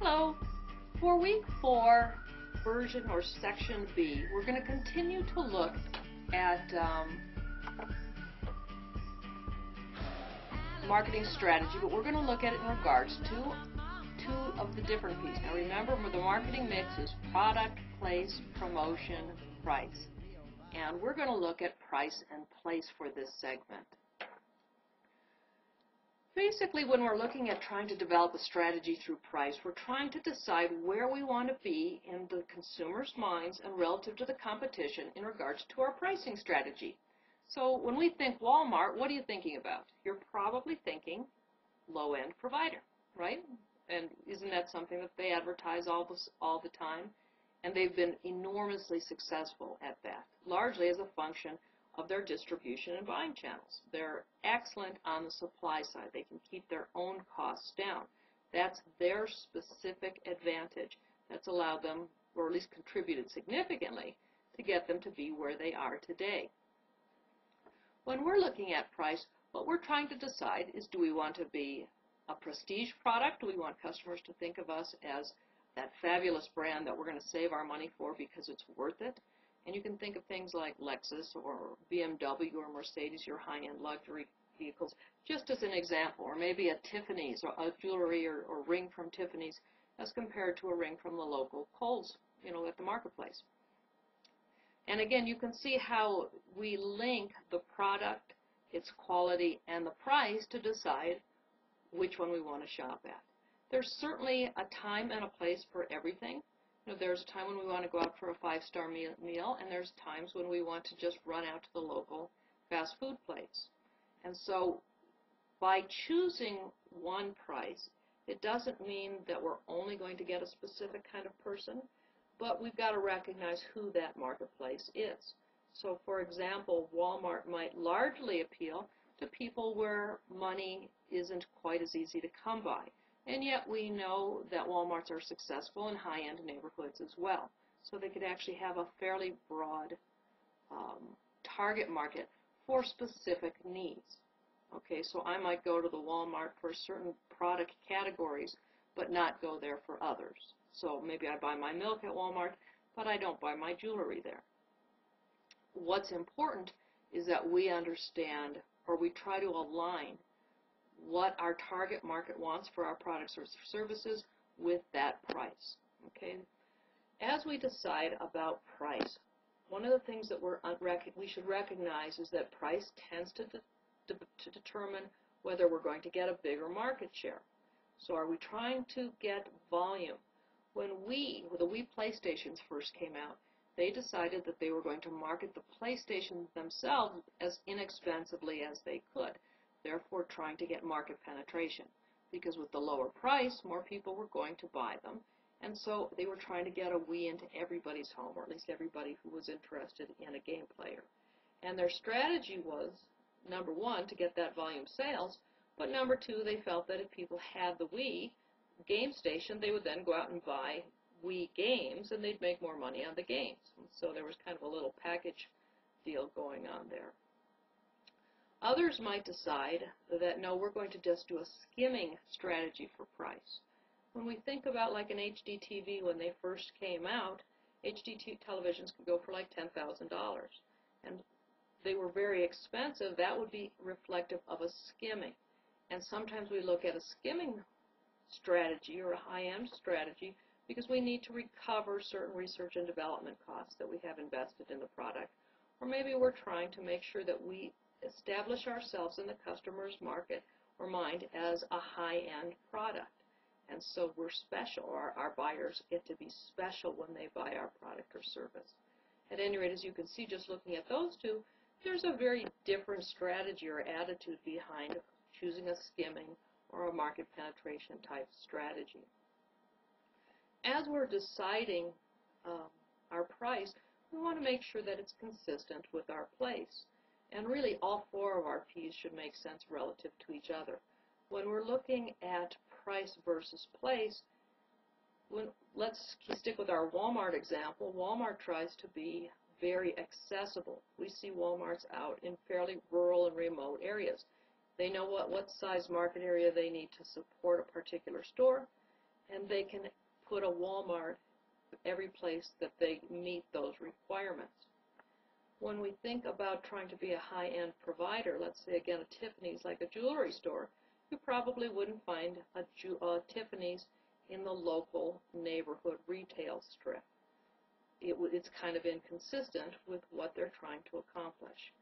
Hello. For week 4, version or section B, we're going to continue to look at marketing strategy, but we're going to look at it in regards to two of the different pieces. Now remember, the marketing mix is product, place, promotion, price. And we're going to look at price and place for this segment. Basically, when we're looking at trying to develop a strategy through price, we're trying to decide where we want to be in the consumer's minds and relative to the competition in regards to our pricing strategy. So when we think Walmart, what are you thinking about? You're probably thinking low-end provider, right? And isn't that something that they advertise all the time? And they've been enormously successful at that, largely as a function of their distribution and buying channels. They're excellent on the supply side. They can keep their own costs down. That's their specific advantage. That's allowed them, or at least contributed significantly, to get them to be where they are today. When we're looking at price, what we're trying to decide is, do we want to be a prestige product? Do we want customers to think of us as that fabulous brand that we're going to save our money for because it's worth it? And you can think of things like Lexus or BMW or Mercedes, your high-end luxury vehicles, just as an example, or maybe a Tiffany's or a jewelry or ring from Tiffany's as compared to a ring from the local Kohl's, at the marketplace. And again, you can see how we link the product, its quality, and the price to decide which one we want to shop at. There's certainly a time and a place for everything. There's a time when we want to go out for a 5-star meal, and there's times when we want to just run out to the local fast food place. And so by choosing one price, it doesn't mean that we're only going to get a specific kind of person, but we've got to recognize who that marketplace is. So for example, Walmart might largely appeal to people where money isn't quite as easy to come by. And yet we know that Walmarts are successful in high-end neighborhoods as well. So they could actually have a fairly broad target market for specific needs. Okay, so I might go to the Walmart for certain product categories, but not go there for others. So maybe I buy my milk at Walmart, but I don't buy my jewelry there. What's important is that we understand, or we try to align, what our target market wants for our products or services with that price. Okay? As we decide about price, one of the things that we should recognize is that price tends to determine whether we're going to get a bigger market share. So are we trying to get volume? When the Wii PlayStations first came out, they decided that they were going to market the PlayStations themselves as inexpensively as they could, therefore trying to get market penetration. Because with the lower price, more people were going to buy them, and so they were trying to get a Wii into everybody's home, or at least everybody who was interested in a game player. And their strategy was, number one, to get that volume sales, but number two, they felt that if people had the Wii game station, they would then go out and buy Wii games, and they'd make more money on the games. And so there was kind of a little package deal going on there. Others might decide that, no, we're going to just do a skimming strategy for price. When we think about like an HD TV, when they first came out, HD televisions could go for like $10,000. And they were very expensive. That would be reflective of a skimming. And sometimes we look at a skimming strategy or a high-end strategy because we need to recover certain research and development costs that we have invested in the product. Or maybe we're trying to make sure that we establish ourselves in the customer's market or mind as a high-end product. And so we're special, or our buyers get to be special when they buy our product or service. At any rate, as you can see, just looking at those two, there's a very different strategy or attitude behind choosing a skimming or a market penetration type strategy. As we're deciding our price, we want to make sure that it's consistent with our place. And really, all four of our P's should make sense relative to each other. When we're looking at price versus place, let's stick with our Walmart example. Walmart tries to be very accessible. We see Walmarts out in fairly rural and remote areas. They know what size market area they need to support a particular store, and they can put a Walmart every place that they meet those requirements. When we think about trying to be a high-end provider, let's say again a Tiffany's, like a jewelry store, you probably wouldn't find a Tiffany's in the local neighborhood retail strip. It's kind of inconsistent with what they're trying to accomplish.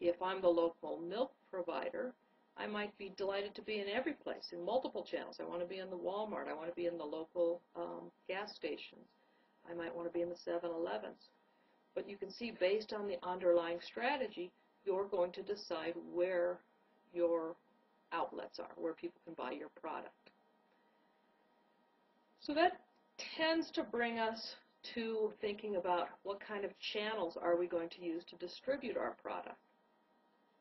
If I'm the local milk provider, I might be delighted to be in every place, in multiple channels. I want to be in the Walmart. I want to be in the local gas stations. I might want to be in the 7-Elevens. But you can see, based on the underlying strategy, you're going to decide where your outlets are, where people can buy your product. So that tends to bring us to thinking about what kind of channels are we going to use to distribute our product.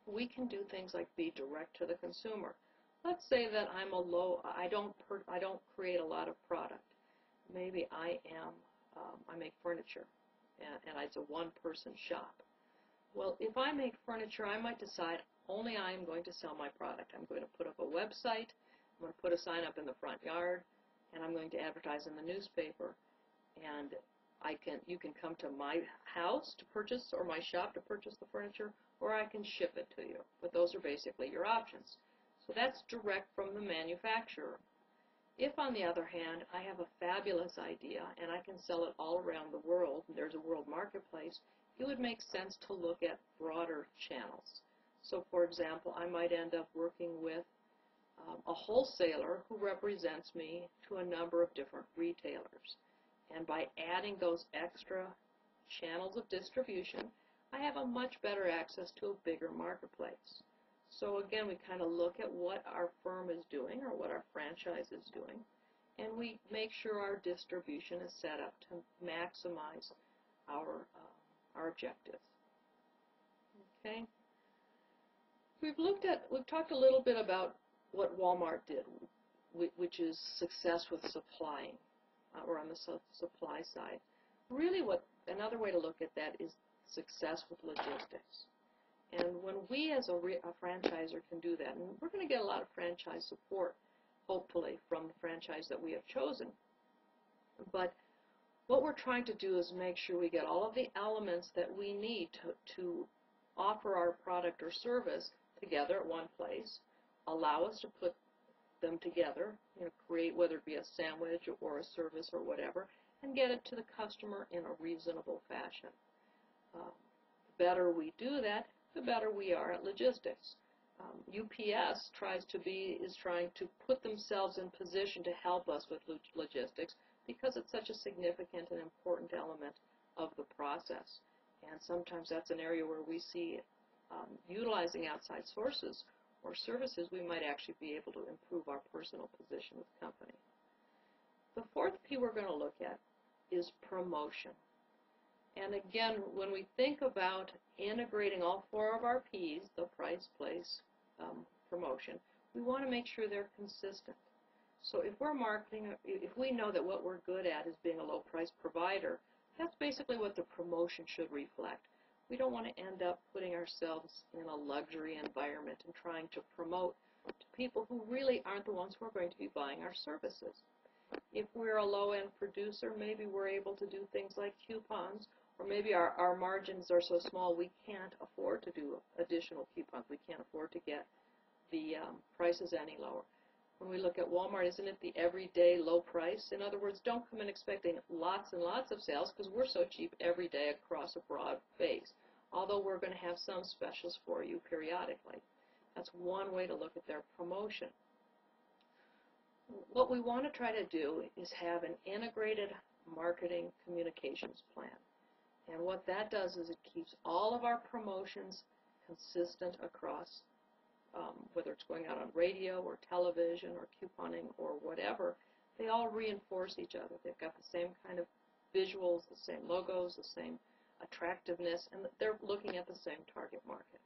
We can do things like be direct to the consumer. Let's say that I don't create a lot of product. Maybe I make furniture, and it's a one-person shop. Well, if I make furniture, I might decide only I am going to sell my product. I'm going to put up a website, I'm going to put a sign up in the front yard, and I'm going to advertise in the newspaper. And you can come to my house to purchase, or my shop to purchase the furniture, or I can ship it to you. But those are basically your options. So that's direct from the manufacturer. If, on the other hand, I have a fabulous idea and I can sell it all around the world, and there's a world marketplace, it would make sense to look at broader channels. So, for example, I might end up working with a wholesaler who represents me to a number of different retailers. And by adding those extra channels of distribution, I have a much better access to a bigger marketplace. So again, we kind of look at what our firm is doing or what our franchise is doing, and we make sure our distribution is set up to maximize our objectives. Okay. We've talked a little bit about what Walmart did, which is success with supplying, or on the supply side. Really, another way to look at that is success with logistics. And when we as a franchisor can do that, and we're going to get a lot of franchise support, hopefully, from the franchise that we have chosen. But what we're trying to do is make sure we get all of the elements that we need to offer our product or service together at one place, allow us to put them together, create whether it be a sandwich or a service or whatever, and get it to the customer in a reasonable fashion. The better we do that, the better we are at logistics. UPS is trying to put themselves in position to help us with logistics because it's such a significant and important element of the process. And sometimes that's an area where we see utilizing outside sources or services, we might actually be able to improve our personal position with the company. The fourth P we're going to look at is promotion. And again, when we think about integrating all four of our P's, the price, place, promotion, we want to make sure they're consistent. So if we're marketing, if we know that what we're good at is being a low-price provider, that's basically what the promotion should reflect. We don't want to end up putting ourselves in a luxury environment and trying to promote to people who really aren't the ones who are going to be buying our services. If we're a low-end producer, maybe we're able to do things like coupons, or maybe our margins are so small we can't afford to do additional coupons. We can't afford to get the prices any lower. When we look at Walmart, isn't it the everyday low price? In other words, don't come in expecting lots and lots of sales because we're so cheap every day across a broad base, although we're going to have some specials for you periodically. That's one way to look at their promotion. What we want to try to do is have an integrated marketing communications plan. And what that does is it keeps all of our promotions consistent across, whether it's going out on radio or television or couponing or whatever, they all reinforce each other. They've got the same kind of visuals, the same logos, the same attractiveness, and they're looking at the same target market.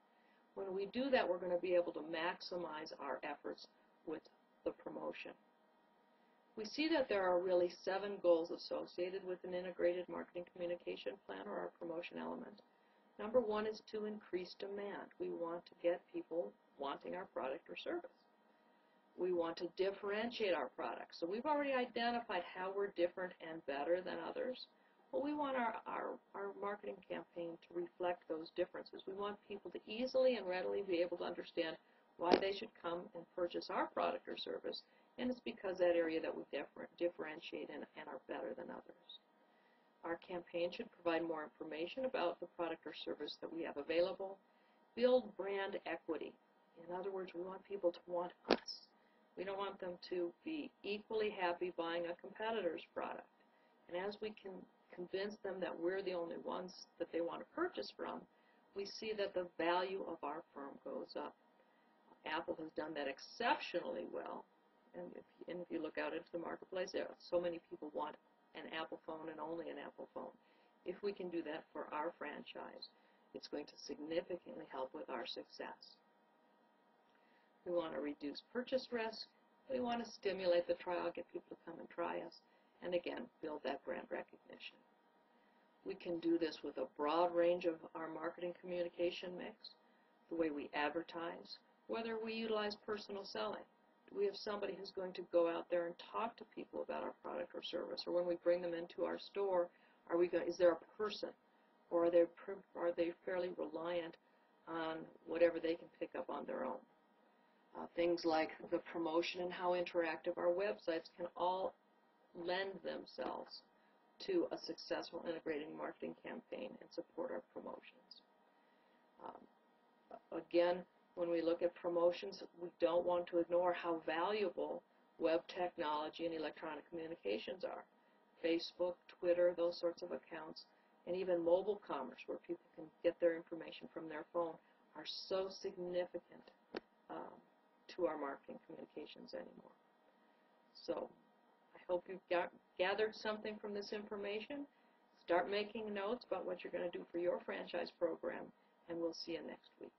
When we do that, we're going to be able to maximize our efforts with the promotion. We see that there are really 7 goals associated with an integrated marketing communication plan or our promotion element. Number 1 is to increase demand. We want to get people wanting our product or service. We want to differentiate our products. So we've already identified how we're different and better than others. Well, we want our marketing campaign to reflect those differences. We want people to easily and readily be able to understand why they should come and purchase our product or service, and it's because that area that we differentiate and are better than others. Our campaign should provide more information about the product or service that we have available. Build brand equity. In other words, we want people to want us. We don't want them to be equally happy buying a competitor's product. And as we can convince them that we're the only ones that they want to purchase from, we see that the value of our firm goes up. Apple has done that exceptionally well. And if you look out into the marketplace, there are so many people want an Apple phone and only an Apple phone. If we can do that for our franchise, it's going to significantly help with our success. We want to reduce purchase risk. We want to stimulate the trial, get people to come and try us, and again, build that brand recognition. We can do this with a broad range of our marketing communication mix, the way we advertise, whether we utilize personal selling. Do we have somebody who's going to go out there and talk to people about our product or service? Or when we bring them into our store, is there a person? Or are they fairly reliant on whatever they can pick up on their own? Things like the promotion and how interactive our websites can all lend themselves to a successful integrated marketing campaign and support our promotions. Again, when we look at promotions, we don't want to ignore how valuable web technology and electronic communications are. Facebook, Twitter, those sorts of accounts, and even mobile commerce, where people can get their information from their phone, are so significant to our marketing communications anymore. So I hope you've gathered something from this information. Start making notes about what you're going to do for your franchise program, and we'll see you next week.